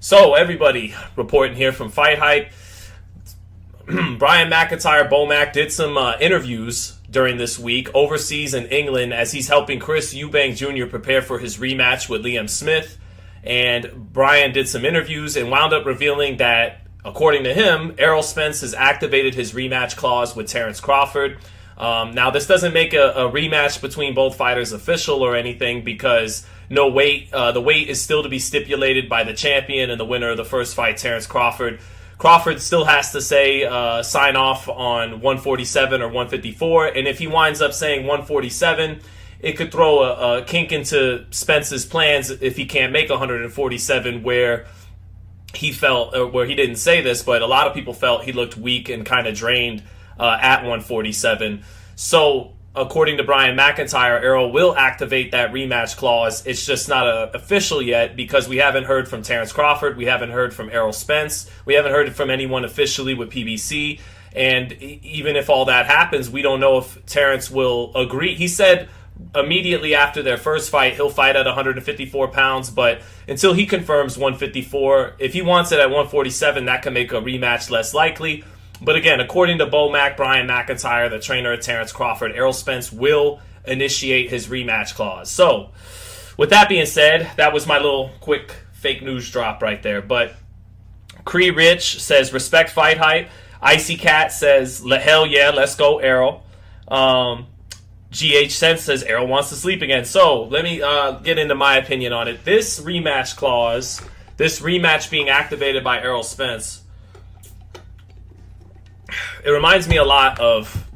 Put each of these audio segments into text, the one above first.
So, everybody reporting here from FightHype. Brian McIntyre, Bomac, did some interviews during this week overseas in England as he's helping Chris Eubank Jr. prepare for his rematch with Liam Smith. And Brian did some interviews and wound up revealing that, according to him, Errol Spence has activated his rematch clause with Terence Crawford. Now, this doesn't make a rematch between both fighters official or anything because the weight is still to be stipulated by the champion and the winner of the first fight, Terence Crawford. Crawford still has to say sign off on 147 or 154, and if he winds up saying 147, it could throw a kink into Spence's plans if he can't make 147, where he felt, where he didn't say this, but a lot of people felt he looked weak and kind of drained at 147. So, according to Brian McIntyre, Errol will activate that rematch clause. It's just not official yet because we haven't heard from Terence Crawford. We haven't heard from Errol Spence. We haven't heard from anyone officially with PBC. And even if all that happens, we don't know if Terence will agree. He said immediately after their first fight, he'll fight at 154 pounds. But until he confirms 154, if he wants it at 147, that can make a rematch less likely. But again, according to Bomac, Brian McIntyre, the trainer of Terence Crawford, Errol Spence will initiate his rematch clause. So, with that being said, that was my little quick fake news drop right there. But Cree Rich says, respect Fight Hype. Icy Cat says, hell yeah, let's go, Errol. GH Sense says, Errol wants to sleep again. So, let me get into my opinion on it. This rematch clause, this rematch being activated by Errol Spence, it reminds me a lot of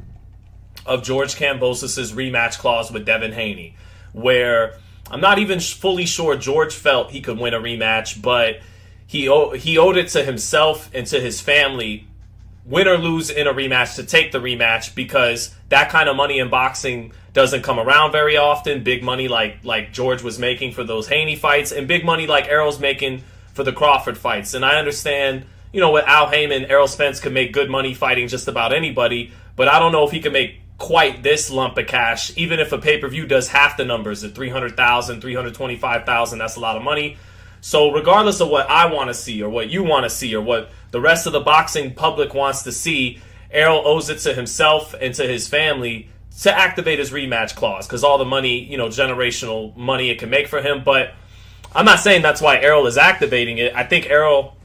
George Kambosos' rematch clause with Devin Haney, where I'm not even fully sure George felt he could win a rematch, but he owed it to himself and to his family, win or lose in a rematch, to take the rematch, because that kind of money in boxing doesn't come around very often. Big money like George was making for those Haney fights, and big money like Errol's making for the Crawford fights. And I understand, you know, with Al Heyman, Errol Spence could make good money fighting just about anybody, but I don't know if he could make quite this lump of cash, even if a pay-per-view does half the numbers at $300,000, $325,000, that's a lot of money. So regardless of what I want to see or what you want to see or what the rest of the boxing public wants to see, Errol owes it to himself and to his family to activate his rematch clause, because all the money, you know, generational money it can make for him. But I'm not saying that's why Errol is activating it. I think Errol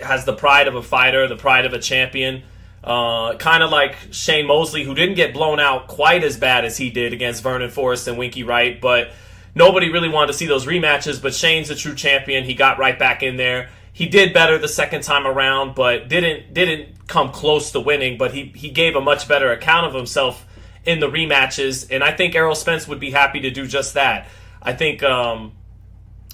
has the pride of a fighter, the pride of a champion, kind of like Shane Mosley, who didn't get blown out quite as bad as he did against Vernon Forrest and Winky Wright, but nobody really wanted to see those rematches. But Shane's a true champion. He got right back in there. He did better the second time around, but didn't come close to winning, but he gave a much better account of himself in the rematches, and I think Errol Spence would be happy to do just that. I think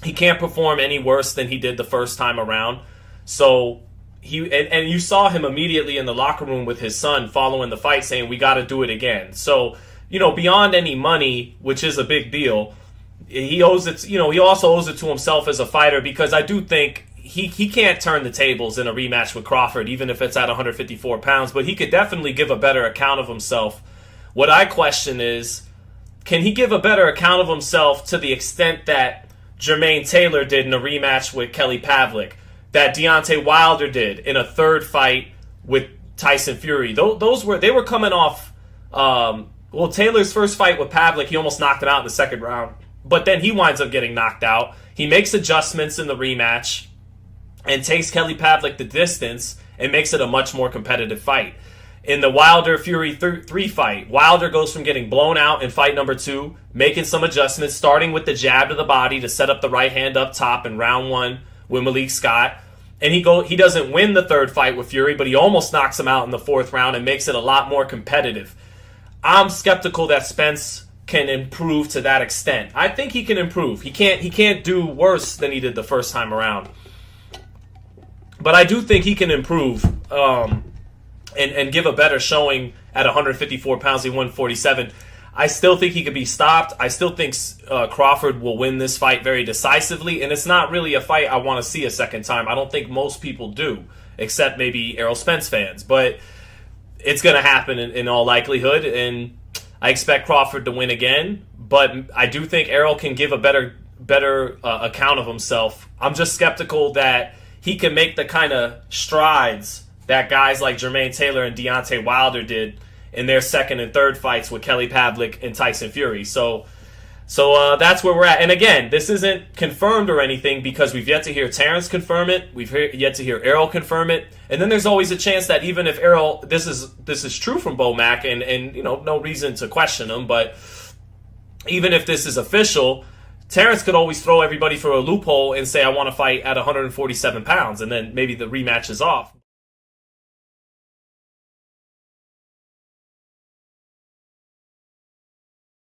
he can't perform any worse than he did the first time around. So and you saw him immediately in the locker room with his son following the fight saying, we got to do it again. So, you know, beyond any money, which is a big deal, he owes it, you know, he also owes it to himself as a fighter, because I do think he can't turn the tables in a rematch with Crawford, even if it's at 154 pounds, but he could definitely give a better account of himself. What I question is, can he give a better account of himself to the extent that Jermaine Taylor did in a rematch with Kelly Pavlik, that Deontay Wilder did in a third fight with Tyson Fury? They were coming off, Taylor's first fight with Pavlik, he almost knocked him out in the second round, but then he winds up getting knocked out. He makes adjustments in the rematch and takes Kelly Pavlik the distance and makes it a much more competitive fight. In the Wilder-Fury 3 fight, Wilder goes from getting blown out in fight number 2, making some adjustments, starting with the jab to the body to set up the right hand up top in round 1 with Malik Scott. And he doesn't win the third fight with Fury, but he almost knocks him out in the 4th round and makes it a lot more competitive. I'm skeptical that Spence can improve to that extent. I think he can improve. He can't do worse than he did the first time around. But I do think he can improve and give a better showing at 154 pounds. He won 47. I still think he could be stopped. I still think Crawford will win this fight very decisively, and it's not really a fight I want to see a second time. I don't think most people do, except maybe Errol Spence fans. But it's going to happen in all likelihood, and I expect Crawford to win again. But I do think Errol can give a better account of himself. I'm just skeptical that he can make the kind of strides that guys like Jermaine Taylor and Deontay Wilder did in their second and third fights with Kelly Pavlik and Tyson Fury. So that's where we're at. And again, this isn't confirmed or anything because we've yet to hear Terence confirm it. We've yet to hear Errol confirm it. And then there's always a chance that even if Errol, this is true from Bomac, and no reason to question him, but even if this is official, Terence could always throw everybody for a loophole and say, I want to fight at 147 pounds, and then maybe the rematch is off.